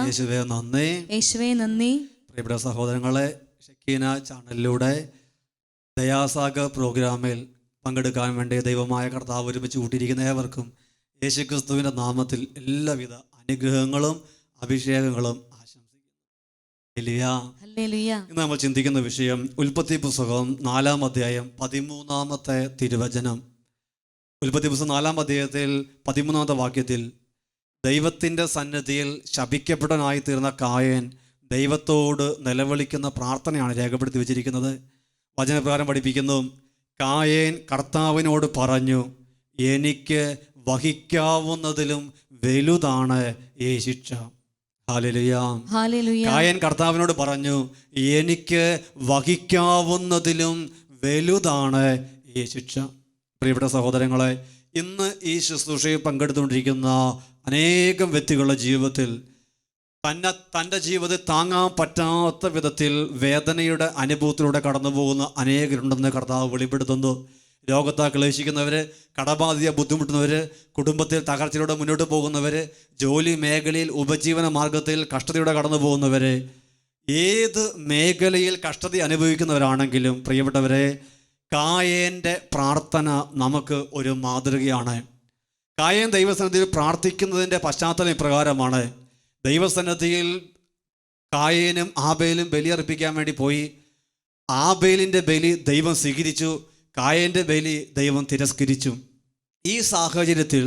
യേശുവേ നന്ദി. പ്രിയപ്പെട്ട സഹോദരങ്ങളെ, ഷക്കീന ചാനലിലൂടെ ദയാസാഗർ പ്രോഗ്രാമിൽ പങ്കെടുക്കാൻ വേണ്ടി ദൈവമായ കർത്താവ് ഒരുമിച്ച് കൂട്ടിയിരിക്കുന്ന ഏവർക്കും യേശുക്രിസ്തുവിൻ്റെ നാമത്തിൽ എല്ലാവിധ അനുഗ്രഹങ്ങളും അഭിഷേകങ്ങളും ആശംസിക്കുന്നു. ഇന്ന് നമ്മൾ ചിന്തിക്കുന്ന വിഷയം ഉൽപ്പത്തി പുസ്തകം 4-ാം അധ്യായം 13-ാമത്തെ തിരുവചനം. ഉൽപ്പത്തി പുസ്തകം 4-ാം അധ്യായത്തിൽ 13-ാമത്തെ വാക്യത്തിൽ ദൈവത്തിൻ്റെ സന്നിധിയിൽ ശപിക്കപ്പെട്ടവനായി തീർന്ന കായൻ ദൈവത്തോട് നിലവിളിക്കുന്ന പ്രാർത്ഥനയാണ് രേഖപ്പെടുത്തി വെച്ചിരിക്കുന്നത്. വചനപ്രകാരം പഠിപ്പിക്കുന്നു, കായൻ കർത്താവിനോട് പറഞ്ഞു, എനിക്ക് വഹിക്കാവുന്നതിലും വലുതാണ് ഈ ശിക്ഷ. ഹല്ലേലൂയ. കായൻ കർത്താവിനോട് പറഞ്ഞു, എനിക്ക് വഹിക്കാവുന്നതിലും വലുതാണ് ഈ ശിക്ഷ. പ്രിയപ്പെട്ട സഹോദരങ്ങളെ, ഇന്ന് ഈ ശുശ്രൂഷയിൽ പങ്കെടുത്തുകൊണ്ടിരിക്കുന്ന അനേകം വ്യക്തികളുടെ ജീവിതത്തിൽ തൻ്റെ ജീവിതത്തിൽ താങ്ങാൻ പറ്റാത്ത വിധത്തിൽ വേദനയുടെ അനുഭവത്തിലൂടെ കടന്നു പോകുന്ന അനേകരുണ്ടെന്ന് കർത്താവ് വെളിപ്പെടുത്തുന്നു. രോഗത്താൽ ക്ലേശിക്കുന്നവർ, കടബാധിത ബുദ്ധിമുട്ടുന്നവർ, കുടുംബത്തിൽ തകർച്ചയിലൂടെ മുന്നോട്ട് പോകുന്നവർ, ജോലി മേഖലയിൽ ഉപജീവന മാർഗത്തിൽ കഷ്ടതയോടെ കടന്നു പോകുന്നവർ, ഏത് മേഖലയിൽ കഷ്ടത അനുഭവിക്കുന്നവരാണെങ്കിലും പ്രിയപ്പെട്ടവരെ, കായേൻ്റെ പ്രാർത്ഥന നമുക്ക് ഒരു മാതൃകയാണ്. കായൻ ദൈവസന്നിധിയിൽ പ്രാർത്ഥിക്കുന്നതിൻ്റെ പശ്ചാത്തലം ഇപ്രകാരമാണ്. ദൈവസന്നിധിയിൽ കായേനും ആബേലും ബലിയർപ്പിക്കാൻ വേണ്ടി പോയി. ആബേലിൻ്റെ ബലി ദൈവം സ്വീകരിച്ചു, കായൻ്റെ ബലി ദൈവം തിരസ്കരിച്ചു. ഈ സാഹചര്യത്തിൽ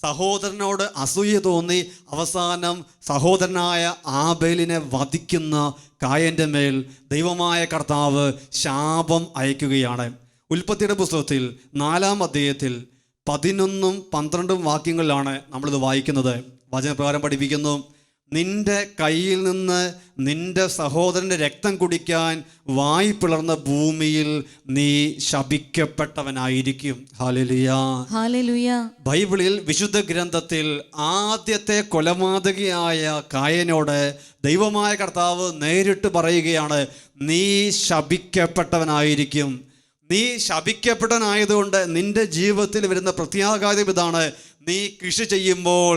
സഹോദരനോട് അസൂയ തോന്നി അവസാനം സഹോദരനായ ആബേലിനെ വധിക്കുന്ന കായൻ്റെ മേൽ ദൈവമായ കർത്താവ് ശാപം അയക്കുകയാണ്. ഉൽപ്പത്തിയുടെ പുസ്തകത്തിൽ 4-ാം അധ്യായത്തിൽ 11-12 വാക്യങ്ങളിലാണ് നമ്മളിത് വായിക്കുന്നത്. വചനപ്രകാരം പഠിപ്പിക്കുന്നു, നിന്റെ കയ്യിൽ നിന്ന് നിന്റെ സഹോദരൻ്റെ രക്തം കുടിക്കാൻ വായ് പിളർന്ന ഭൂമിയിൽ നീ ശപിക്കപ്പെട്ടവനായിരിക്കും. ഹല്ലേലൂയ. ബൈബിളിൽ വിശുദ്ധ ഗ്രന്ഥത്തിൽ ആദ്യത്തെ കൊലപാതകിയായ കായനോട് ദൈവമായ കർത്താവ് നേരിട്ട് പറയുകയാണ്, നീ ശപിക്കപ്പെട്ടവനായിരിക്കും. നീ ശപിക്കപ്പെട്ടവനായതുകൊണ്ട് നിന്റെ ജീവിതത്തിൽ വരുന്ന പ്രത്യാഘാതം ഇതാണ്, നീ കൃഷി ചെയ്യുമ്പോൾ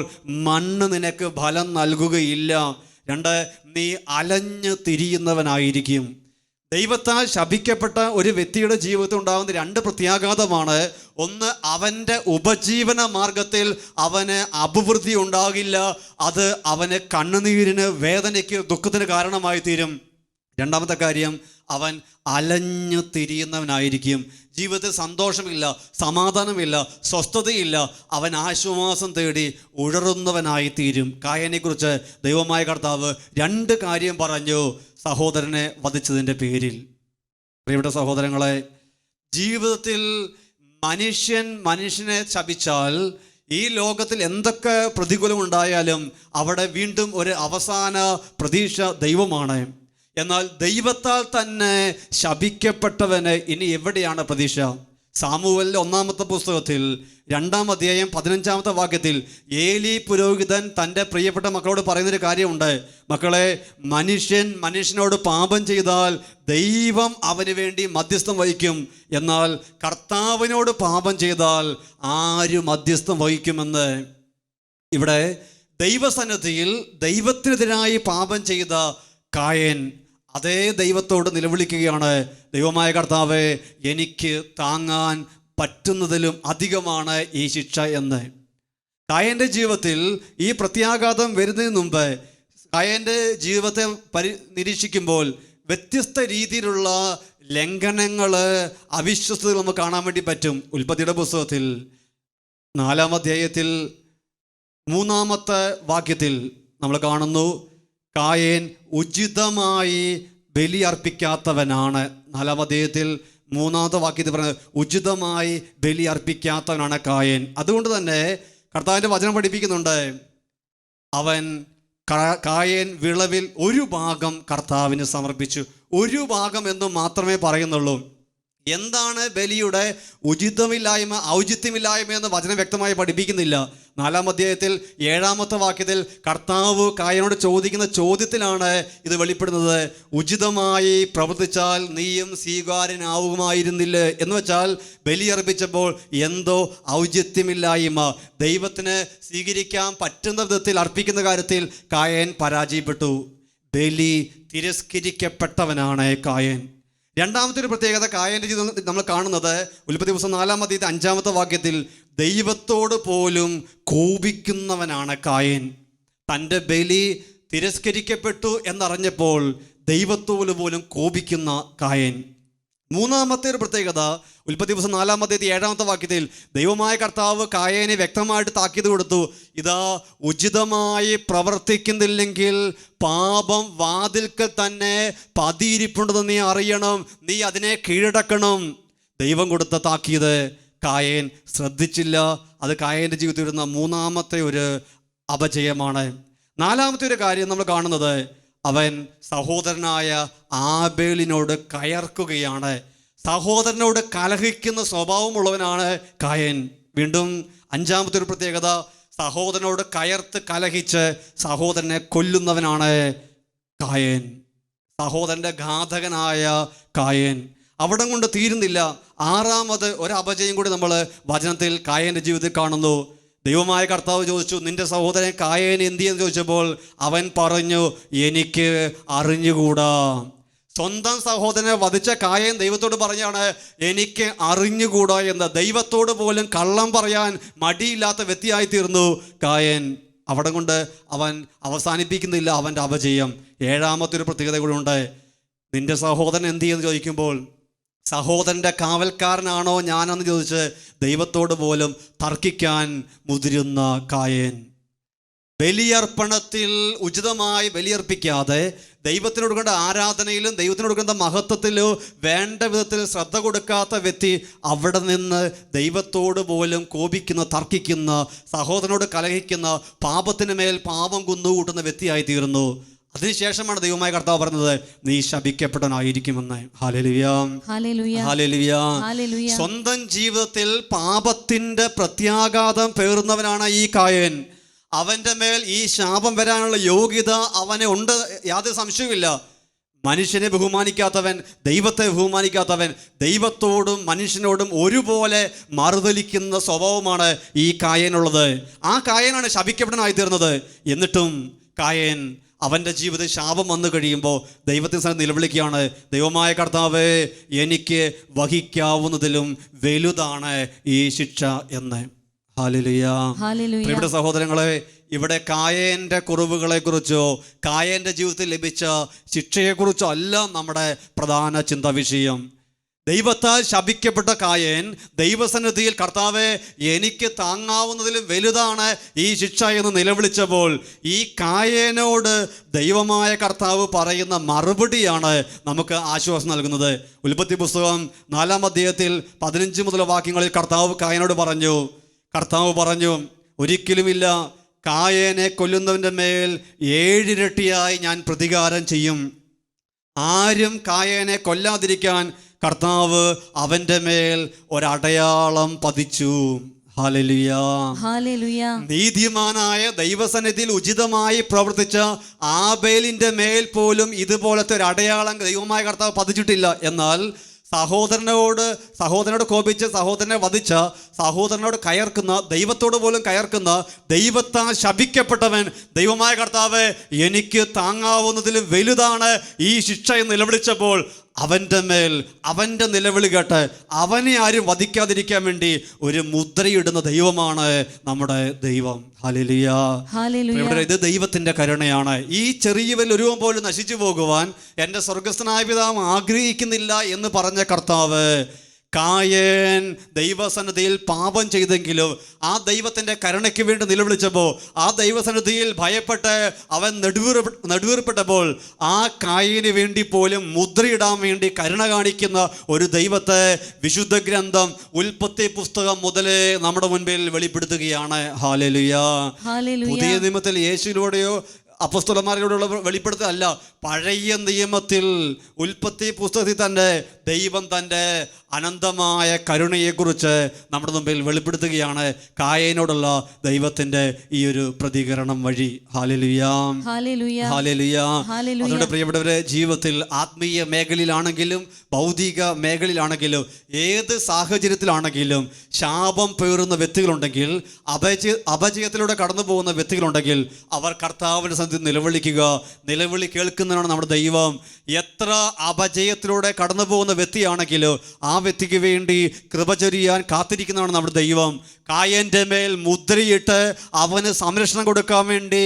മണ്ണ് നിനക്ക് ഫലം നൽകുകയില്ല. 2, നീ അലഞ്ഞു തിരിയുന്നവനായിരിക്കും. ദൈവത്താൽ ശപിക്കപ്പെട്ട ഒരു വ്യക്തിയുടെ ജീവിതത്തിൽ ഉണ്ടാകുന്ന 2 പ്രത്യാഘാതമാണ്. ഒന്ന്, അവൻ്റെ ഉപജീവന മാർഗത്തിൽ അവന് അഭിവൃദ്ധി ഉണ്ടാകില്ല. അത് അവന് കണ്ണുനീരിന്, വേദനയ്ക്ക്, ദുഃഖത്തിന് കാരണമായി തീരും. 2ാമത്തെ കാര്യം, അവൻ അലഞ്ഞു തിരിയുന്നവനായിരിക്കും. ജീവിതത്തിൽ സന്തോഷമില്ല, സമാധാനമില്ല, സ്വസ്ഥതയില്ല. അവൻ ആശ്വാസം തേടി ഉഴറുന്നവനായി തീരും. കായനെക്കുറിച്ച് ദൈവമായ കർത്താവ് 2 കാര്യം പറഞ്ഞു സഹോദരനെ വധിച്ചതിൻ്റെ പേരിൽ. പ്രിയപ്പെട്ട സഹോദരങ്ങളെ, ജീവിതത്തിൽ മനുഷ്യനെ ശപിച്ചാൽ ഈ ലോകത്തിൽ എന്തൊക്കെ പ്രതികൂലമുണ്ടായാലും അവിടെ വീണ്ടും ഒരു അവസാന പ്രതീക്ഷ ദൈവമാണ്. എന്നാൽ ദൈവത്താൽ തന്നെ ശപിക്കപ്പെട്ടവന് ഇനി എവിടെയാണ് പ്രതീക്ഷ? സാമുവേലിൻ്റെ 1-ാമത്തെ പുസ്തകത്തിൽ 2-ാം അധ്യായം 15-ാമത്തെ വാക്യത്തിൽ ഏലി പുരോഹിതൻ തൻ്റെ പ്രിയപ്പെട്ട മക്കളോട് പറയുന്നൊരു കാര്യമുണ്ട്. മക്കളെ, മനുഷ്യനോട് പാപം ചെയ്താൽ ദൈവം അവന് വേണ്ടി മധ്യസ്ഥം വഹിക്കും. എന്നാൽ കർത്താവിനോട് പാപം ചെയ്താൽ ആര് മധ്യസ്ഥം വഹിക്കുമെന്ന്. ഇവിടെ ദൈവസന്നിധിയിൽ ദൈവത്തിനെതിരായി പാപം ചെയ്ത കായൻ അതേ ദൈവത്തോട് നിലവിളിക്കുകയാണ്, ദൈവമായ കർത്താവേ, എനിക്ക് താങ്ങാൻ പറ്റുന്നതിലും അധികമാണ് ഈ ശിക്ഷ എന്ന്. കായൻ്റെ ജീവിതത്തിൽ ഈ പ്രത്യാഘാതം വരുന്നതിന് മുമ്പ് കായൻ്റെ ജീവിതത്തെ നിരീക്ഷിക്കുമ്പോൾ വ്യത്യസ്ത രീതിയിലുള്ള ലംഘനങ്ങൾ, അവിശ്വസ്തകൾ നമുക്ക് കാണാൻ വേണ്ടി പറ്റും. ഉൽപ്പത്തിയുടെ പുസ്തകത്തിൽ 4-ാം അധ്യായത്തിൽ 3-ാമത്തെ വാക്യത്തിൽ നമ്മൾ കാണുന്നു, കായേൻ ഉചിതമായി ബലി അർപ്പിക്കാത്തവനാണ്. 4-ാം അധ്യായത്തിൽ 3-ാമത്തെ വാക്യത്തിൽ പറഞ്ഞത് ഉചിതമായി ബലി അർപ്പിക്കാത്തവനാണ് കായേൻ. അതുകൊണ്ട് തന്നെ കർത്താവിൻ്റെ വചനം പഠിപ്പിക്കുന്നുണ്ട്, കായേൻ വിളവിൽ 1 ഭാഗം കർത്താവിന് സമർപ്പിച്ചു. 1 ഭാഗം എന്ന് മാത്രമേ പറയുന്നുള്ളൂ. എന്താണ് ബലിയുടെ ഉചിതമില്ലായ്മ, ഔചിത്യമില്ലായ്മ എന്ന് വചനം വ്യക്തമായി പഠിപ്പിക്കുന്നില്ല. 4-ാം അധ്യായത്തിൽ 7-ാമത്തെ വാക്യത്തിൽ കർത്താവ് കായനോട് ചോദിക്കുന്ന ചോദ്യത്തിലാണ് ഇത് വെളിപ്പെടുന്നത്. ഉചിതമായി പ്രവർത്തിച്ചാൽ നീയും സ്വീകാര്യനാവുമായിരുന്നില്ലേ എന്ന് വെച്ചാൽ ബലിയർപ്പിച്ചപ്പോൾ എന്തോ ഔചിത്യമില്ലായ്മ, ദൈവത്തിന് സ്വീകരിക്കാൻ പറ്റുന്ന വിധത്തിൽ അർപ്പിക്കുന്ന കാര്യത്തിൽ കായൻ പരാജയപ്പെട്ടു. ബലി തിരസ്കരിക്കപ്പെട്ടവനാണ് കായൻ. രണ്ടാമത്തെ ഒരു പ്രത്യേകത കായൻ്റെ ജീവിതം നമ്മൾ കാണുന്നത് ഉൽപ്പത്തി പുസ്തകം 4-ാം അധ്യായത്തിൽ 5-ാമത്തെ വാക്യത്തിൽ ദൈവത്തോട് പോലും കോപിക്കുന്നവനാണ് കായൻ. തൻ്റെ ബലി തിരസ്കരിക്കപ്പെട്ടു എന്നറിഞ്ഞപ്പോൾ ദൈവത്തോട് പോലും കോപിക്കുന്ന കായൻ. മൂന്നാമത്തെ ഒരു പ്രത്യേകത ഉൽപ്പത്തി പുസ്തകം 4-ാം അധ്യായത്തിൽ 7-ാമത്തെ വാക്യത്തിൽ ദൈവമായ കർത്താവ് കായനെ വ്യക്തമായിട്ട് താക്കീത് കൊടുത്തു. ഇതാ, ഉചിതമായി പ്രവർത്തിക്കുന്നില്ലെങ്കിൽ പാപം വാതിൽക്കൽ തന്നെ പതിയിരിപ്പുണ്ടെന്ന് നീ അറിയണം, നീ അതിനെ കീഴടക്കണം. ദൈവം കൊടുത്ത താക്കീത് കായൻ ശ്രദ്ധിച്ചില്ല. അത് കായൻ്റെ ജീവിതത്തിൽ വരുന്ന മൂന്നാമത്തെ ഒരു അപജയമാണ്. നാലാമത്തെ ഒരു കാര്യം നമ്മൾ കാണുന്നത്, അവൻ സഹോദരനായ ആബേലിനോട് കയർക്കുകയാണ്. സഹോദരനോട് കലഹിക്കുന്ന സ്വഭാവമുള്ളവനാണ് കായൻ. വീണ്ടും 5-ാമത്തെ ഒരു പ്രത്യേകത, സഹോദരനോട് കയർത്ത് കലഹിച്ച് സഹോദരനെ കൊല്ലുന്നവനാണ് കായൻ. സഹോദരൻ്റെ ഘാതകനായ കായൻ. അവിടം കൊണ്ട് തീരുന്നില്ല. 6-ാമത് ഒരു അപജയം കൂടി നമ്മൾ വചനത്തിൽ കായൻ്റെ ജീവിതത്തിൽ കാണുന്നു. ദൈവമായ കർത്താവ് ചോദിച്ചു, നിന്റെ സഹോദരൻ കായൻ എന്തിയെന്ന് ചോദിച്ചപ്പോൾ അവൻ പറഞ്ഞു, എനിക്ക് അറിഞ്ഞുകൂടാ. സ്വന്തം സഹോദരനെ വധിച്ച കായൻ ദൈവത്തോട് പറഞ്ഞാണ്, എനിക്ക് അറിഞ്ഞുകൂടാ എന്ന്. ദൈവത്തോട് പോലും കള്ളം പറയാൻ മടിയില്ലാത്ത വ്യക്തിയായി തീർന്നു കായൻ. അവിടെ കൊണ്ട് അവൻ അവസാനിപ്പിക്കുന്നില്ല അവൻ്റെ അപജയം. 7-ാമത്തെ ഒരു പ്രത്യേകത കൂടെ ഉണ്ട്. നിന്റെ സഹോദരൻ എന്ത് ചെയ്യുമെന്ന് ചോദിക്കുമ്പോൾ സഹോദരൻ്റെ കാവൽക്കാരനാണോ ഞാനെന്ന് ചോദിച്ച് ദൈവത്തോട് പോലും തർക്കിക്കാൻ മുതിരുന്ന കായൻ. ബലിയർപ്പണത്തിൽ ഉചിതമായി ബലിയർപ്പിക്കാതെ ദൈവത്തിന് കൊടുക്കേണ്ട ആരാധനയിലും ദൈവത്തിന് കൊടുക്കേണ്ട മഹത്വത്തിലും വേണ്ട വിധത്തിൽ ശ്രദ്ധ കൊടുക്കാത്ത വ്യക്തി അവിടെ നിന്ന് ദൈവത്തോട് പോലും കോപിക്കുന്ന, തർക്കിക്കുന്ന, സഹോദരനോട് കലഹിക്കുന്ന, പാപത്തിന് മേൽ പാപം കുന്നുകൂട്ടുന്ന വ്യക്തിയായി തീർന്നു. അതിനുശേഷമാണ് ദൈവമായ കർത്താവ് പറഞ്ഞത്, നീ ശപിക്കപ്പെട്ടവനായിരിക്കുമെന്ന്. Hallelujah, hallelujah. സ്വന്തം ജീവിതത്തിൽ പാപത്തിന്റെ പ്രത്യാഘാതം പേറുന്നവനാണ് ഈ കായൻ. അവൻ്റെ മേൽ ഈ ശാപം വരാനുള്ള യോഗ്യത അവന് ഉണ്ട്, യാതൊരു സംശയവുമില്ല. മനുഷ്യനെ ബഹുമാനിക്കാത്തവൻ, ദൈവത്തെ ബഹുമാനിക്കാത്തവൻ, ദൈവത്തോടും മനുഷ്യനോടും ഒരുപോലെ മറുതലിക്കുന്ന സ്വഭാവമാണ് ഈ കായനുള്ളത്. ആ കായനാണ് ശപിക്കപ്പെടാനായി തീർന്നത്. എന്നിട്ടും കായൻ അവൻ്റെ ജീവിതത്തിൽ ശാപം വന്നു കഴിയുമ്പോൾ ദൈവത്തിന് സ്ഥലം നിലവിളിക്കുകയാണ്, ദൈവമായ കർത്താവേ, എനിക്ക് വഹിക്കാവുന്നതിലും വലുതാണ് ഈ ശിക്ഷ എന്ന്. ഹല്ലേലൂയ. പ്രിയപ്പെട്ട സഹോദരങ്ങളെ, ഇവിടെ കായൻ്റെ കുറവുകളെ കുറിച്ചോ കായൻ്റെ ജീവിതത്തിൽ ലഭിച്ച ശിക്ഷയെക്കുറിച്ചോ അല്ല നമ്മുടെ പ്രധാന ചിന്താ വിഷയം. ദൈവത്താൽ ശപിക്കപ്പെട്ട കായൻ ദൈവസന്നിധിയിൽ കർത്താവേ, എനിക്ക് താങ്ങാവുന്നതിലും വലുതാണ് ഈ ശിക്ഷ എന്ന് നിലവിളിച്ചപ്പോൾ ഈ കായനോട് ദൈവമായ കർത്താവ് പറയുന്ന മറുപടിയാണ് നമുക്ക് ആശ്വാസം നൽകുന്നത്. ഉൽപ്പത്തി പുസ്തകം 4-ാം അധ്യായത്തിൽ 15 മുതൽ വാക്യങ്ങളിൽ കർത്താവ് കായനോട് പറഞ്ഞു, ഒരിക്കലുമില്ല, കായനെ കൊല്ലുന്നവൻ്റെ മേൽ 7 ഇരട്ടിയായി ഞാൻ പ്രതികാരം ചെയ്യും. ആരും കായനെ കൊല്ലാതിരിക്കാൻ കർത്താവ് അവൻ്റെ മേൽ ഒരടയാളം പതിച്ചു. Hallelujah, hallelujah. നീതിമാനായ ദൈവസന്നിധിയിൽ ഉചിതമായി പ്രവർത്തിച്ച ആബേലിൻ്റെ മേൽ പോലും ഇതുപോലത്തെ ഒരു അടയാളം ദൈവമായ കർത്താവ് പതിച്ചിട്ടില്ല. എന്നാൽ സഹോദരനോട് കോപിച്ച് സഹോദരനെ വധിച്ച, സഹോദരനോട് കയർക്കുന്ന, ദൈവത്തോട് പോലും കയർക്കുന്ന, ദൈവത്താൽ ശപിക്കപ്പെട്ടവൻ ദൈവമായ കർത്താവ്, എനിക്ക് താങ്ങാവുന്നതിലും വലുതാണ് ഈ ശിക്ഷ എന്ന് നിലവിളിച്ചപ്പോൾ അവൻ്റെ മേൽ അവൻ്റെ നിലവിളി കേട്ട് അവനെ ആരും വധിക്കാതിരിക്കാൻ വേണ്ടി ഒരു മുദ്രയിടുന്ന ദൈവമാണ് നമ്മുടെ ദൈവം. Hallelujah, hallelujah. ഇത് ദൈവത്തിൻ്റെ കരുണയാണ്. ഈ ചെറിയ ഒരു രൂപം പോലും നശിച്ചു പോകുവാൻ എൻ്റെ സ്വർഗസ്ഥനായ പിതാവ് ആഗ്രഹിക്കുന്നില്ല എന്ന് പറഞ്ഞ കർത്താവ് കായൻ ദൈവസന്നിധിയിൽ പാപം ചെയ്തെങ്കിലും ആ ദൈവത്തിൻ്റെ കരുണയ്ക്ക് വേണ്ടി നിലവിളിച്ചപ്പോൾ, ആ ദൈവസന്നിധിയിൽ ഭയപ്പെട്ട് അവൻ നെടുവീർപ്പെട്ടപ്പോൾ ആ കായന് വേണ്ടി പോലും മുദ്രയിടാൻ വേണ്ടി കരുണ കാണിക്കുന്ന ഒരു ദൈവത്തെ വിശുദ്ധ ഗ്രന്ഥം ഉൽപ്പത്തി പുസ്തകം മുതലേ നമ്മുടെ മുൻപിൽ വെളിപ്പെടുത്തുകയാണ്. ഹല്ലേലൂയ. പുതിയ നിയമത്തിൽ യേശുവിലൂടെയോ അപ്പോസ്തലന്മാരിലൂടെയുള്ള വെളിപ്പെടുത്തലല്ല. പഴയ നിയമത്തിൽ ഉൽപ്പത്തി പുസ്തകത്തിൽ തന്നെ ദൈവം തൻ്റെ അനന്തമായ കരുണയെക്കുറിച്ച് നമ്മുടെ മുമ്പിൽ വെളിപ്പെടുത്തുകയാണ് കായനോടുള്ള ദൈവത്തിൻ്റെ ഈ ഒരു പ്രതികരണം വഴി. Hallelujah, hallelujah. അതുകൊണ്ട് പ്രിയപ്പെട്ടവരെ, ജീവിതത്തിൽ ആത്മീയ മേഖലയിലാണെങ്കിലും ഭൗതിക മേഖലയിലാണെങ്കിലും ഏത് സാഹചര്യത്തിലാണെങ്കിലും ശാപം പേറുന്ന വ്യക്തികളുണ്ടെങ്കിൽ, അപജയത്തിലൂടെ കടന്നു പോകുന്ന വ്യക്തികളുണ്ടെങ്കിൽ അവർ കർത്താവിൻ്റെ സന്നിധിയിൽ നിലവിളിക്കുക. നിലവിളി കേൾക്കുന്നതാണ് നമ്മുടെ ദൈവം. എത്ര അപജയത്തിലൂടെ കടന്നു പോകുന്ന വ്യക്തിയാണെങ്കിലും ആ വ്യക്തിക്ക് വേണ്ടി കൃപ ചൊരിയാൻ കാത്തിരിക്കുന്നതാണ് നമ്മുടെ ദൈവം. കായൻ്റെ മേൽ മുദ്രയിട്ട് അവന് സംരക്ഷണം കൊടുക്കാൻ വേണ്ടി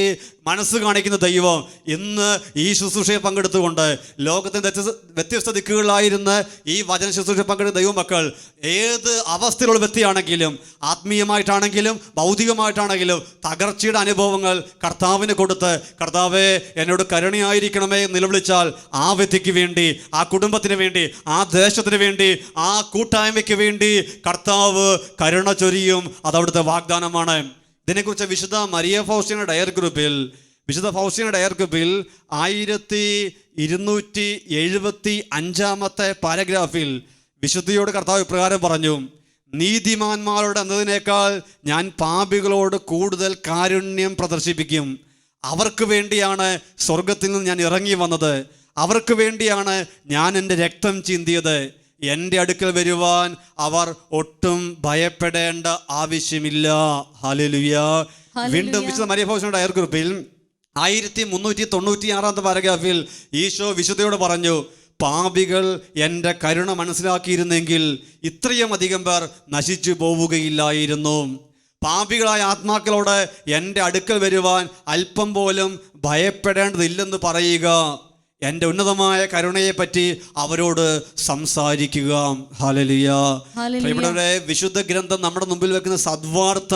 മനസ്സ് കാണിക്കുന്ന ദൈവം ഇന്ന് ഈ ശുശ്രൂഷയെ പങ്കെടുത്തുകൊണ്ട് ലോകത്തിൻ്റെ വ്യത്യസ്ത ദിക്കുകളിലായിരുന്ന് ഈ വചന ശുശ്രൂഷ പങ്കെടുത്ത ദൈവമക്കൾ ഏത് അവസ്ഥയിലുള്ള വ്യക്തിയാണെങ്കിലും, ആത്മീയമായിട്ടാണെങ്കിലും ഭൗതികമായിട്ടാണെങ്കിലും തകർച്ചയുടെ അനുഭവങ്ങൾ കർത്താവിന് കൊടുത്ത്, കർത്താവേ എന്നോട് കരുണയായിരിക്കണമേ നിലവിളിച്ചാൽ ആ വ്യക്തിക്ക് വേണ്ടി, ആ കുടുംബത്തിന് വേണ്ടി, ആ ദേശത്തിന് വേണ്ടി, ആ കൂട്ടായ്മയ്ക്ക് വേണ്ടി കർത്താവ് കരുണ ചൊരിയും. അതവിടുത്തെ വാഗ്ദാനമാണ്. ഇതിനെക്കുറിച്ച് വിശുദ്ധ മരിയ ഫൗസ്റ്റീന ഡയർ ഗ്രൂപ്പിൽ 1275 പാരഗ്രാഫിൽ വിശുദ്ധിയോട് കർത്താവ് ഇപ്രകാരം പറഞ്ഞു: നീതിമാന്മാരോട് എന്നതിനേക്കാൾ ഞാൻ പാപികളോട് കൂടുതൽ കാരുണ്യം പ്രദർശിപ്പിക്കും. അവർക്ക് വേണ്ടിയാണ് സ്വർഗത്തിൽ നിന്ന് ഞാൻ ഇറങ്ങി വന്നത്. അവർക്ക് വേണ്ടിയാണ് ഞാൻ എൻ്റെ രക്തം ചിന്തിയത്. എൻ്റെ അടുക്കൽ വരുവാൻ അവർ ഒട്ടും ഭയപ്പെടേണ്ട ആവശ്യമില്ല. ഹല്ലേലൂയ. വീണ്ടും വിശുദ്ധ മരിയ ഫൗസ്റ്റീന ഡയർ ഗ്രൂപ്പിൽ 1396 പാരഗ്രാഫിൽ ഈശോ വിശുദ്ധയോട് പറഞ്ഞു: പാപികൾ എൻ്റെ കരുണ മനസ്സിലാക്കിയിരുന്നെങ്കിൽ ഇത്രയും അധികം പേർ നശിച്ചു പോവുകയില്ലായിരുന്നു. പാപികളായ ആത്മാക്കളോട് എൻ്റെ അടുക്കൽ വരുവാൻ അല്പം പോലും ഭയപ്പെടേണ്ടതില്ലെന്ന് പറയുക. എൻ്റെ ഉന്നതമായ കരുണയെപ്പറ്റി അവരോട് സംസാരിക്കുക. ഹല്ലേലൂയ. ഇവിടെ വിശുദ്ധ ഗ്രന്ഥം നമ്മുടെ മുമ്പിൽ വെക്കുന്ന സദ്വാർത്ത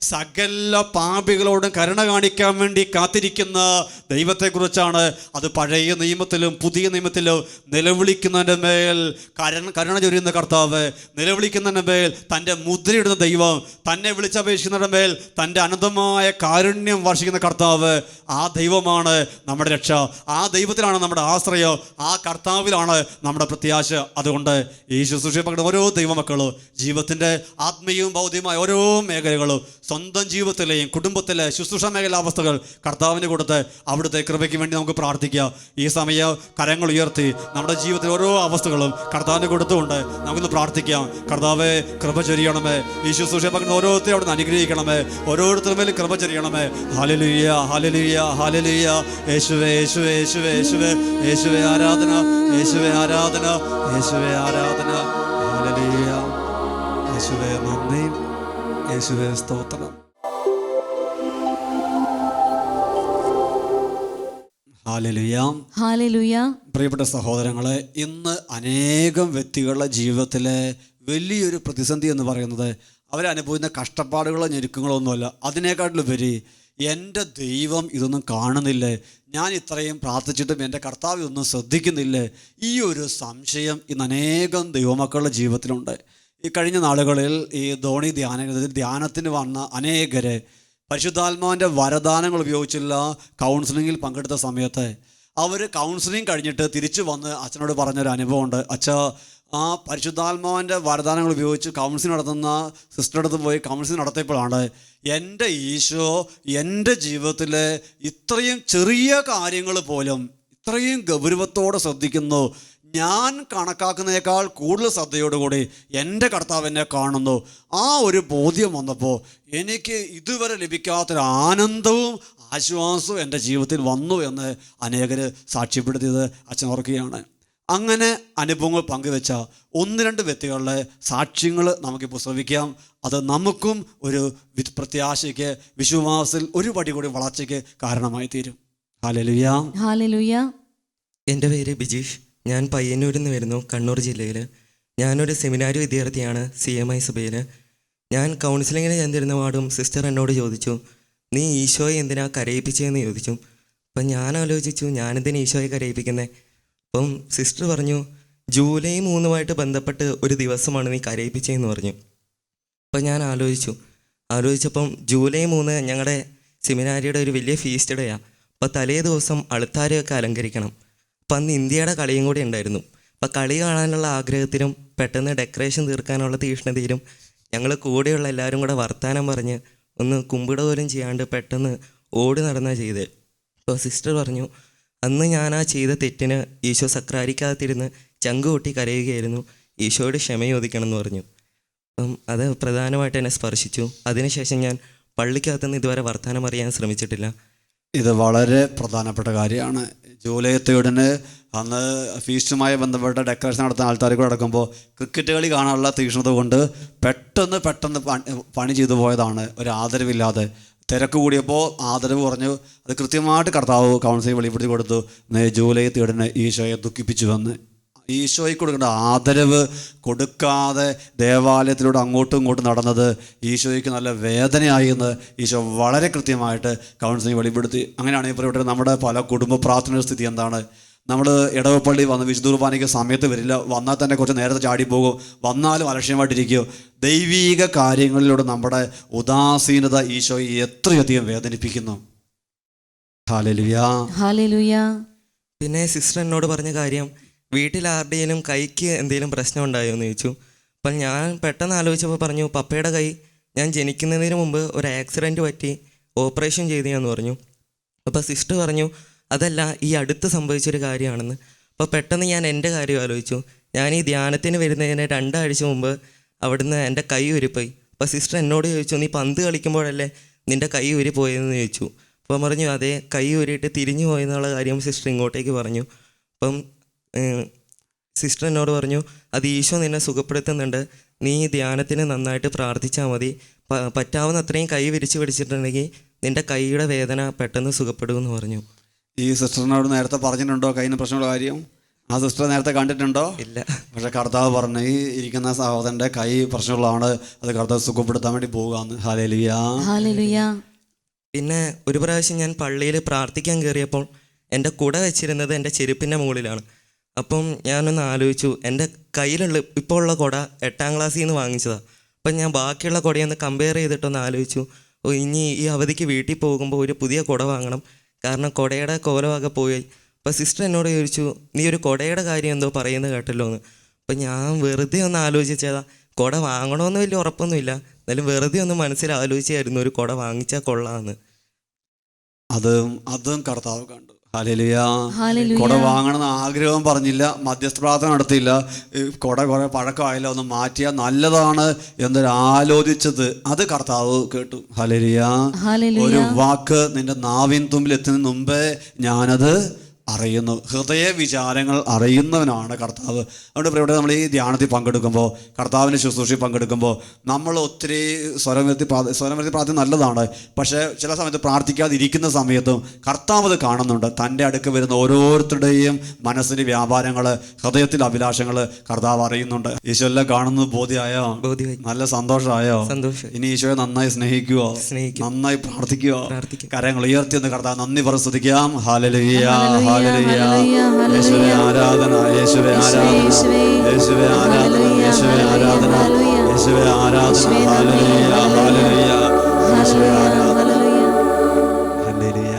സകല പാപികളോടും കരുണ കാണിക്കാൻ വേണ്ടി കാത്തിരിക്കുന്ന ദൈവത്തെക്കുറിച്ചാണ്. അത് പഴയ നിയമത്തിലും പുതിയ നിയമത്തിലും നിലവിളിക്കുന്നതിൻ്റെ മേൽ കരുണ ചൊരിയുന്ന കർത്താവ്, നിലവിളിക്കുന്നതിൻ്റെ മേൽ തൻ്റെ മുദ്രയിടുന്ന ദൈവം, തന്നെ വിളിച്ചപേക്ഷിക്കുന്നതിൻ്റെ മേൽ തൻ്റെ അനന്തമായ കാരുണ്യം വർഷിക്കുന്ന കർത്താവ്, ആ ദൈവമാണ് നമ്മുടെ രക്ഷ. ആ ദൈവത്തിലാണ് നമ്മുടെ ആശ്രയം. ആ കർത്താവിലാണ് നമ്മുടെ പ്രത്യാശ. അതുകൊണ്ട് ഈ ശുശ്രൂഷ പങ്കെടുക്കുന്ന ഓരോ ദൈവമക്കളും ജീവിതത്തിൻ്റെ ആത്മീയവും ഭൗതികമായ ഓരോ മേഖലകളും സ്വന്തം ജീവിതത്തിലെയും കുടുംബത്തിലെ ശുശ്രൂഷ മേഖല അവസ്ഥകൾ കർത്താവിന് കൊടുത്ത് അവിടുത്തെ കൃപയ്ക്ക് വേണ്ടി നമുക്ക് പ്രാർത്ഥിക്കാം. ഈ സമയം കരങ്ങൾ ഉയർത്തി നമ്മുടെ ജീവിതത്തിലെ ഓരോ അവസ്ഥകളും കർത്താവിന് കൊടുത്തുകൊണ്ട് നമുക്കൊന്ന് പ്രാർത്ഥിക്കാം. കർത്താവേ, കൃപ ചൊരിയണമേ. ഈ ശുശ്രൂഷ പങ്കെടുക്കുന്ന ഓരോരുത്തരും അവിടുന്ന് അനുഗ്രഹിക്കണമേ. ഓരോരുത്തരുടെ മേലും കൃപ ചൊരിയണമേ. Hallelujah, hallelujah, hallelujah. യേശുവേ, യേശുവേ, യേശുവേ, യേശുവേ, യേശുവേ ആരാധന, യേശുവേ ആരാധന, യേശുവേ ആരാധന. ഹല്ലേലൂയ. യേശുവേ നന്ദി, യേശുവേ സ്തോത്രം. Hallelujah, hallelujah. പ്രിയപ്പെട്ട സഹോദരങ്ങളെ, ഇന്ന് അനേകം വ്യക്തികളുടെ ജീവിതത്തിലെ വലിയൊരു പ്രതിസന്ധി എന്ന് പറയുന്നത് അവരനുഭവിക്കുന്ന കഷ്ടപ്പാടുകളോ ഞെരുക്കങ്ങളോ ഒന്നുമല്ല. അതിനേക്കാട്ടിലുപരി എൻ്റെ ദൈവം ഇതൊന്നും കാണുന്നില്ലേ, ഞാൻ ഇത്രയും പ്രാർത്ഥിച്ചിട്ടും എൻ്റെ കർത്താവ് ഇതൊന്നും ശ്രദ്ധിക്കുന്നില്ലേ, ഈ ഒരു സംശയം ഇന്ന് അനേകം ദൈവമക്കളുടെ ജീവിതത്തിലുണ്ട്. ഈ കഴിഞ്ഞ നാളുകളിൽ ഈ ധോണി ധ്യാനത്തിന് വന്ന അനേകരെ പരിശുദ്ധാത്മാവിൻ്റെ വരദാനങ്ങൾ ഉപയോഗിച്ചുള്ള കൗൺസിലിങ്ങിൽ പങ്കെടുത്ത സമയത്ത് അവർ കൗൺസിലിംഗ് കഴിഞ്ഞിട്ട് തിരിച്ചു വന്ന് അച്ഛനോട് പറഞ്ഞൊരു അനുഭവമുണ്ട്. അച്ഛാ, ആ പരിശുദ്ധാത്മാവിൻ്റെ വരദാനങ്ങൾ ഉപയോഗിച്ച് കൗൺസിലിംഗ് നടത്തുന്ന സിസ്റ്ററുടെ അടുത്ത് പോയി കൗൺസിലിംഗ് നടത്തിയപ്പോഴാണ് എൻ്റെ ഈശോ എൻ്റെ ജീവിതത്തിലെ ഇത്രയും ചെറിയ കാര്യങ്ങൾ പോലും ഇത്രയും ഗൗരവത്തോടെ ശ്രദ്ധിക്കുന്നു, ഞാൻ കണക്കാക്കുന്നതിനേക്കാൾ കൂടുതൽ ശ്രദ്ധയോടുകൂടി എൻ്റെ കർത്താവ് എന്നെ കാണുന്നു. ആ ഒരു ബോധ്യം വന്നപ്പോൾ എനിക്ക് ഇതുവരെ ലഭിക്കാത്തൊരു ആനന്ദവും ആശ്വാസവും എൻ്റെ ജീവിതത്തിൽ വന്നു എന്ന് അനേകർ സാക്ഷ്യപ്പെടുത്തിയത് അച്ഛൻ ഓർക്കുകയാണ്. അങ്ങനെ അനുഭവങ്ങൾ പങ്കുവെച്ച 1-2 വ്യക്തികളുടെ സാക്ഷ്യങ്ങൾ നമുക്കിപ്പോൾ ശ്രവിക്കാം. അത് നമുക്കും ഒരു പ്രത്യാശയ്ക്ക്, വിശ്വാസത്തിൽ ഒരു പടി കൂടി വളർച്ചയ്ക്ക് കാരണമായി തീരും. Hallelujah, hallelujah. എൻ്റെ പേര് ബിജീഷ്. ഞാൻ പയ്യന്നൂരിൽ നിന്ന് വരുന്നു, കണ്ണൂർ ജില്ലയിൽ. ഞാനൊരു സെമിനാരി വിദ്യാർത്ഥിയാണ് CMI സഭയിൽ. ഞാൻ കൗൺസിലിങ്ങിന് ചെന്നിരുന്ന പാടും സിസ്റ്റർ എന്നോട് ചോദിച്ചു, നീ ഈശോയെ എന്തിനാ കരയിപ്പിച്ചതെന്ന് ചോദിച്ചു. അപ്പം ഞാൻ ആലോചിച്ചു, ഞാനെന്തിനാ ഈശോയെ കരയിപ്പിക്കുന്നത്? അപ്പം സിസ്റ്റർ പറഞ്ഞു, ജൂലൈ 3 ബന്ധപ്പെട്ട് ഒരു ദിവസമാണ് നീ കരയിപ്പിച്ചതെന്ന് പറഞ്ഞു. അപ്പം ഞാൻ ആലോചിച്ചപ്പം ജൂലൈ 3 ഞങ്ങളുടെ സെമിനാരിയുടെ ഒരു വലിയ ഫീസ്റ്റ് ഡേയാണ്. അപ്പോൾ തലേ ദിവസം അൾത്താരയൊക്കെ അലങ്കരിക്കണം. അപ്പം അന്ന് ഇന്ത്യയുടെ കളിയും കൂടി ഉണ്ടായിരുന്നു. അപ്പം കളി കാണാനുള്ള ആഗ്രഹത്തിലും പെട്ടെന്ന് ഡെക്കറേഷൻ തീർക്കാനുള്ള തീഷ്ണതയിലും ഞങ്ങൾ കൂടെയുള്ള എല്ലാവരും കൂടെ വർത്തമാനം പറഞ്ഞ് ഒന്ന് കുമ്പിട പോലും ചെയ്യാണ്ട് പെട്ടെന്ന് ഓടി നടന്നാണ് ചെയ്തത്. അപ്പോൾ സിസ്റ്റർ പറഞ്ഞു, അന്ന് ഞാൻ ആ ചെയ്ത തെറ്റിന് ഈശോ സക്രാരിക്കകത്തിരുന്ന് ചങ്ക് കൂട്ടി കരയുകയായിരുന്നു, ഈശോയോട് ക്ഷമ ചോദിക്കണം എന്ന് പറഞ്ഞു. അപ്പം അത് പ്രധാനമായിട്ട് എന്നെ സ്പർശിച്ചു. അതിനുശേഷം ഞാൻ പള്ളിക്കകത്തുനിന്ന് ഇതുവരെ വർത്തമാനം അറിയാൻ ശ്രമിച്ചിട്ടില്ല. ഇത് വളരെ പ്രധാനപ്പെട്ട കാര്യമാണ്. ജൂലൈ 3 അന്ന് ഫീസ്റ്റുമായി ബന്ധപ്പെട്ട ഡെക്കറേഷൻ നടത്തുന്ന ആൾക്കാർ കൂടെ നടക്കുമ്പോൾ ക്രിക്കറ്റ് കളി കാണാനുള്ള തീക്ഷ്ണത കൊണ്ട് പെട്ടെന്ന് പണി ചെയ്തു പോയതാണ്. ഒരു ആദരവില്ലാതെ തിരക്ക് കൂടിയപ്പോൾ ആദരവ് പറഞ്ഞു. അത് കൃത്യമായിട്ട് കർത്താവ് കൗൺസിൽ വെളിപ്പെടുത്തി കൊടുത്തു. ജൂലൈ 3 ഈശോയെ ദുഃഖിപ്പിച്ചുവെന്ന്. ഈശോയ്ക്ക് കൊടുക്കേണ്ട ആദരവ് കൊടുക്കാതെ ദേവാലയത്തിലൂടെ അങ്ങോട്ടും ഇങ്ങോട്ടും നടന്നത് ഈശോയ്ക്ക് നല്ല വേദനയായി എന്ന് ഈശോ വളരെ കൃത്യമായിട്ട് കൗൺസിലിംഗ് വെളിപ്പെടുത്തി. അങ്ങനെയാണെങ്കിൽ പ്രിയപ്പെട്ടവരെ, നമ്മുടെ പല കുടുംബ പ്രാർത്ഥനയുടെ സ്ഥിതി എന്താണ്? നമ്മൾ ഇടവപ്പള്ളി വന്ന് വിശുദ്ധ കുർബാനയ്ക്ക് സമയത്ത് വരില്ല, വന്നാൽ തന്നെ കുറച്ച് നേരത്തെ ചാടിപ്പോകും, വന്നാലും അലക്ഷ്യമായിട്ടിരിക്കും. ദൈവീക കാര്യങ്ങളിലൂടെ നമ്മുടെ ഉദാസീനത ഈശോയെ എത്രയധികം വേദനിപ്പിക്കുന്നു. ഹല്ലേലൂയ, ഹല്ലേലൂയ. പിന്നെ സിസ്റ്റർ എന്നോട് പറഞ്ഞ കാര്യം, വീട്ടിൽ ആരുടെയും കൈക്ക് എന്തെങ്കിലും പ്രശ്നം ഉണ്ടായോ എന്ന് ചോദിച്ചു. അപ്പം ഞാൻ പെട്ടെന്ന് ആലോചിച്ചപ്പോൾ പറഞ്ഞു, പപ്പയുടെ കൈ ഞാൻ ജനിക്കുന്നതിന് മുമ്പ് ഒരു ആക്സിഡൻറ്റ് പറ്റി ഓപ്പറേഷൻ ചെയ്തെന്ന് പറഞ്ഞു. അപ്പോൾ സിസ്റ്റർ പറഞ്ഞു, അതല്ല, ഈ അടുത്ത് സംഭവിച്ചൊരു കാര്യമാണെന്ന്. അപ്പോൾ പെട്ടെന്ന് ഞാൻ എൻ്റെ കാര്യം ആലോചിച്ചു. ഞാൻ ഈ ധ്യാനത്തിന് വരുന്നതിന് 2 ആഴ്ച മുമ്പ് അവിടുന്ന് എൻ്റെ കൈ ഉരിപ്പോയി. അപ്പോൾ സിസ്റ്റർ എന്നോട് ചോദിച്ചു, നീ പന്ത് കളിക്കുമ്പോഴല്ലേ നിൻ്റെ കൈ ഉരി പോയതെന്ന് ചോദിച്ചു. അപ്പം പറഞ്ഞു, അതെ, കൈ ഉരിയിട്ട് തിരിഞ്ഞു പോയെന്നുള്ള കാര്യം സിസ്റ്റർ ഇങ്ങോട്ടേക്ക് പറഞ്ഞു. അപ്പം സിസ്റ്റർ എന്നോട് പറഞ്ഞു, അത് ഈശോ നിന്നെ സുഖപ്പെടുത്തുന്നുണ്ട്, നീ ധ്യാനത്തിന് നന്നായിട്ട് പ്രാർത്ഥിച്ചാൽ മതി, പറ്റാവുന്ന അത്രയും കൈ വിരിച്ച് പിടിച്ചിട്ടുണ്ടെങ്കിൽ നിൻ്റെ കൈയുടെ വേദന പെട്ടെന്ന് സുഖപ്പെടുമെന്ന് പറഞ്ഞു. ഈ സിസ്റ്ററിനോട് നേരത്തെ പറഞ്ഞിട്ടുണ്ടോ കൈയിന് പ്രശ്നമുള്ള കാര്യം? ആ സിസ്റ്റർ നേരത്തെ കണ്ടിട്ടുണ്ടോ? ഇല്ല. പക്ഷെ കർത്താവ് പറഞ്ഞു, ഈ ഇരിക്കുന്ന സഹോദരൻ്റെ കൈ പ്രശ്നമുള്ളതാണ്, അത് കർത്താവ് സുഖപ്പെടുത്താൻ വേണ്ടി പോകാമെന്ന്. ഹല്ലേലൂയ, ഹല്ലേലൂയ. പിന്നെ ഒരു പ്രാവശ്യം ഞാൻ പള്ളിയിൽ പ്രാർത്ഥിക്കാൻ കയറിയപ്പോൾ എൻ്റെ കുട വെച്ചിരുന്നത് എൻ്റെ ചെരുപ്പിൻ്റെ മുകളിലാണ്. അപ്പം ഞാനൊന്ന് ആലോചിച്ചു, എൻ്റെ കയ്യിലുള്ള ഇപ്പോൾ ഉള്ള കുട 8ാം ക്ലാസ്സിൽ നിന്ന് വാങ്ങിച്ചതാണ്. അപ്പം ഞാൻ ബാക്കിയുള്ള കുടയൊന്ന് കമ്പയർ ചെയ്തിട്ടൊന്ന് ആലോചിച്ചു, ഇനി ഈ അവധിക്ക് വീട്ടിൽ പോകുമ്പോൾ ഒരു പുതിയ കുട വാങ്ങണം, കാരണം കുടയുടെ കോലമൊക്കെ പോയി. അപ്പോൾ സിസ്റ്റർ എന്നോട് ചോദിച്ചു, നീ ഒരു കുടയുടെ കാര്യം എന്തോ പറയുന്നത് കേട്ടല്ലോ എന്ന്. അപ്പം ഞാൻ വെറുതെ ഒന്ന് ആലോചിച്ചതാ. കുട വാങ്ങണമെന്ന് വലിയ ഉറപ്പൊന്നുമില്ല, എന്നാലും വെറുതെ ഒന്ന് മനസ്സിൽ ആലോചിച്ചായിരുന്നു ഒരു കുട വാങ്ങിച്ചാൽ കൊള്ളാമെന്ന്. അതും കർത്താവ് കണ്ടു. ഹല്ലേലൂയ. കുട വാങ്ങണമെന്ന് ആഗ്രഹം പറഞ്ഞില്ല, മധ്യസ്ഥ പ്രാർത്ഥന നടത്തിയില്ല, കുട കുറെ പഴക്കമായില്ല, ഒന്ന് മാറ്റിയാൽ നല്ലതാണ് എന്നൊരു ആലോചിച്ചത് അത് കർത്താവ് കേട്ടു. ഹല്ലേലൂയ. ഒരു വാക്ക് നിന്റെ നാവിൻ തുമ്പിൽ എത്തുന്നതിന് മുമ്പേ ഞാനത് അറിയുന്നു. ഹൃദയ വിചാരങ്ങൾ അറിയുന്നവനാണ് കർത്താവ്. അതുകൊണ്ട് പ്രിയപ്പെട്ട, നമ്മൾ ഈ ധ്യാനത്തിൽ പങ്കെടുക്കുമ്പോൾ, കർത്താവിൻ്റെ ശുശ്രൂഷയിൽ പങ്കെടുക്കുമ്പോൾ നമ്മൾ ഒത്തിരി സ്വരം വരുത്തി പ്രാർത്ഥന നല്ലതാണ്. പക്ഷേ ചില സമയത്ത് പ്രാർത്ഥിക്കാതിരിക്കുന്ന സമയത്തും കർത്താവ് അത് കാണുന്നുണ്ട്. തൻ്റെ അടുക്ക് വരുന്ന ഓരോരുത്തരുടെയും മനസ്സിൻ്റെ വ്യാപാരങ്ങൾ, ഹൃദയത്തിലെ അഭിലാഷങ്ങൾ കർത്താവ് അറിയുന്നുണ്ട്. ഈശോ എല്ലാം കാണുന്നത് ബോധ്യമായോ? നല്ല സന്തോഷമായോ? ഇനി ഈശോയെ നന്നായി സ്നേഹിക്കുവോ? നന്നായി പ്രാർത്ഥിക്കുവോ? കരങ്ങൾ ഉയർത്തിയെന്ന് കർത്താവ് നന്ദി പറഞ്ഞ് സ്തുതിക്കാം. ഹല്ലേലൂയ, യേശുവേ ആരാധന, യേശുവേ ആരാധന, യേശുവേ ആരാധന, യേശുവേ ആരാധന, യേശുവേ ആരാധന. ഹല്ലേലൂയ, ഹല്ലേലൂയ, യേശുവേ ആരാധന. ഹല്ലേലൂയ.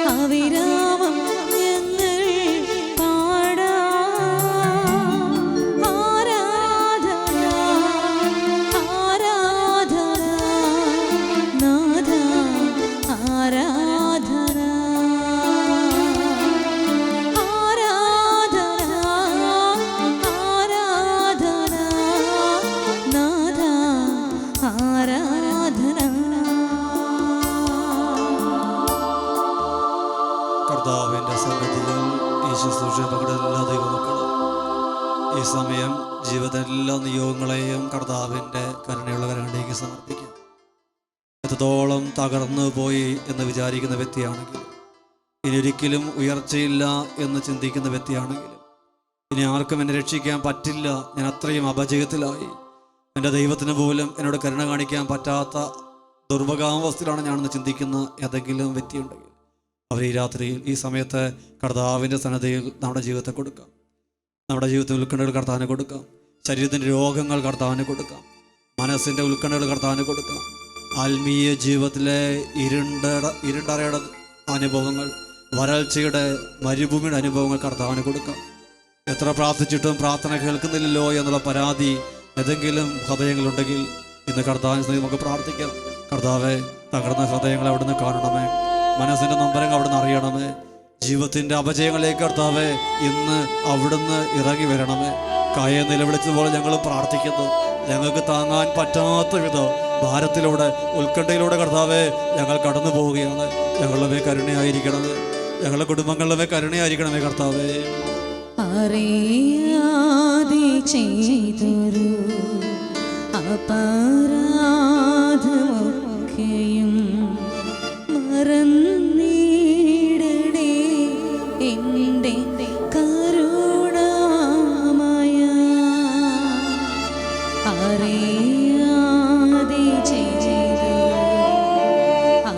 അവിരാമം ഞങ്ങൾ പാടാം ആരാധന, ആരാധന നാഥ, ആരാധന, ആരാധന, ആരാധന നാഥ, ആരാധന. കർത്താവിൻ്റെ സന്നിധിയിൽ ഈ ശുശ്രൂഷ പങ്കെടുക്കുന്ന എല്ലാ ദൈവമക്കളും ഈ സമയം ജീവിതത്തിലെ എല്ലാ നിയോഗങ്ങളെയും കർത്താവിൻ്റെ കരുണയുള്ള കരങ്ങളിലേക്ക് സമർപ്പിക്കാം. എത്രത്തോളം തകർന്നു പോയി എന്ന് വിചാരിക്കുന്ന വ്യക്തിയാണെങ്കിലും, ഇനി ഒരിക്കലും ഉയർച്ചയില്ല എന്ന് ചിന്തിക്കുന്ന വ്യക്തിയാണെങ്കിലും, ഇനി ആർക്കും എന്നെ രക്ഷിക്കാൻ പറ്റില്ല, ഞാൻ അത്രയും അപജയത്തിലായി, എൻ്റെ ദൈവത്തിന് പോലും എന്നോട് കരുണ കാണിക്കാൻ പറ്റാത്ത ദുർഭകാവസ്ഥയിലാണ് ഞാനെന്ന് ചിന്തിക്കുന്ന ഏതെങ്കിലും വ്യക്തിയുണ്ടെങ്കിൽ, അവർ ഈ രാത്രിയിൽ ഈ സമയത്ത് കർത്താവിൻ്റെ സന്നദ്ധയിൽ നമ്മുടെ ജീവിതത്തെ കൊടുക്കാം. നമ്മുടെ ജീവിതത്തിൽ ഉത്കണ്ഠകൾ കർത്താവിന് കൊടുക്കാം. ശരീരത്തിൻ്റെ രോഗങ്ങൾ കർത്താവിന് കൊടുക്കാം. മനസ്സിൻ്റെ ഉത്കണ്ഠകൾ കർത്താവിന് കൊടുക്കാം. ആത്മീയ ജീവിതത്തിലെ ഇരുണ്ടറയുടെ അനുഭവങ്ങൾ, വരൾച്ചയുടെ മരുഭൂമിയുടെ അനുഭവങ്ങൾ കർത്താവിന് കൊടുക്കാം. എത്ര പ്രാർത്ഥിച്ചിട്ടും പ്രാർത്ഥന കേൾക്കുന്നില്ലല്ലോ എന്നുള്ള പരാതി ഏതെങ്കിലും ഹൃദയങ്ങളുണ്ടെങ്കിൽ ഇന്ന് കർത്താവിന് നമുക്ക് പ്രാർത്ഥിക്കാം. കർത്താവെ, തകർന്ന ഹൃദയങ്ങളെ അവിടുന്ന് കാണണമേ, മനസ്സിൻ്റെ നൊമ്പരങ്ങൾ അവിടുന്ന് അറിയണമേ, ജീവിതത്തിൻ്റെ അപജയങ്ങളിലേക്ക് കർത്താവെ ഇന്ന് അവിടുന്ന് ഇറങ്ങി വരണമേ. കായെ നിലവിളിച്ചതുപോലെ ഞങ്ങൾ പ്രാർത്ഥിക്കുന്നു. ഞങ്ങൾക്ക് താങ്ങാൻ പറ്റാത്ത വിധം ഭാരത്തിലൂടെ, ഉത്കണ്ഠയിലൂടെ കർത്താവെ ഞങ്ങൾ കടന്നു പോവുകയാണ്. ഞങ്ങളുടെ മേൽ കരുണയായിരിക്കണമേ, ഞങ്ങളുടെ കുടുംബങ്ങളുടെ മേൽ കരുണയായിരിക്കണമേ കർത്താവേ. അറിയാതെ ചെയ്തൊരു അപരാധമൊക്കെയും മറന്നിടണേ എൻ്റെ കരുണാമയ. അറിയാതെ ചെയ്തൊരു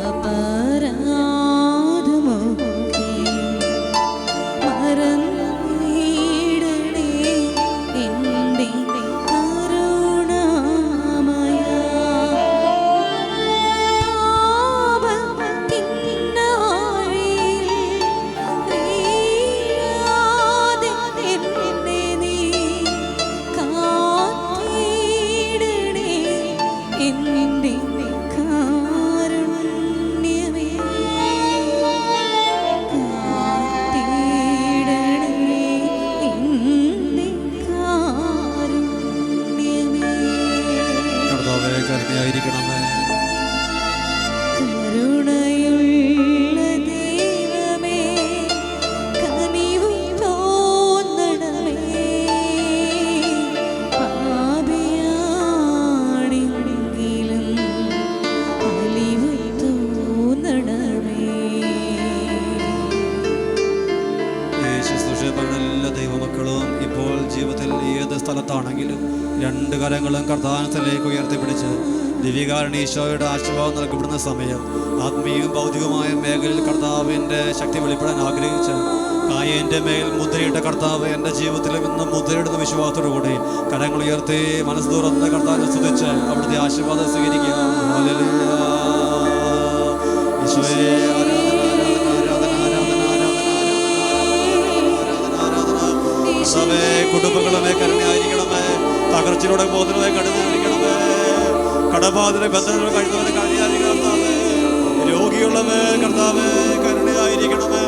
അപരാധമൊക്കെയും മറന്നിടണേ എൻ്റെ കരുണാമയ. പാപത്തിന്നാഴിയിൽ വീഴാതെ എന്നെ നീ കാത്തിടണേ എൻ്റെ കാരുണ്യമേ. കാത്തിടണേ എൻ്റെ കാരുണ്യമേ. കർത്താവേ, കരുണയായിരിക്കണമേ. കരുണയുള്ള ദൈവമേ, കനിവ് തോന്നണമേ. പാപിയാണെങ്കിലും അലിവ് തോന്നണമേ. ഈ ശുശ്രൂഷപ്പെടുന്ന എല്ലാ ദൈവമക്കളും ഇപ്പോൾ ജീവിതത്തിൽ ഏത് സ്ഥലത്താണെങ്കിലും രണ്ട് കരങ്ങളും കർത്താവിലേക്ക് ഉയർത്തിപ്പിടിച്ച് ദിവ്യകാരുണ്യ ഈശോയുടെ ആശീർവാദം നൽകപ്പെടുന്ന സമയം ആത്മീയവും ഭൗതികമായ മേഖലയിൽ കർത്താവിൻ്റെ ശക്തി വെളിപ്പെടാൻ ആഗ്രഹിച്ച് കായേൻ്റെ മേൽ മുദ്രയിട്ട കർത്താവ് എൻ്റെ ജീവിതത്തിലും ഇന്നും മുദ്രയിടുന്ന വിശ്വാസത്തോടു കൂടി കരങ്ങൾ ഉയർത്തി മനസ്സ് തുറന്ന് കർത്താവിനെ സ്തുതിച്ച് അവിടുത്തെ ആശീർവാദം സ്വീകരിക്കുക. ഹല്ലേലൂയ. ഈശോയെ കുടുംബങ്ങളുമേ കരുണയായിരിക്കണമേ. തകർച്ചയിലൂടെ ബോധനമേ കരുണയായിരിക്കണമേ. കടബാധിതരെ ബന്ധനങ്ങൾ കഴിയുന്നവരെ കരുണയായിരിക്കണമേ. രോഗിയുള്ളവേ കർത്താവേ കരുണയായിരിക്കണമേ.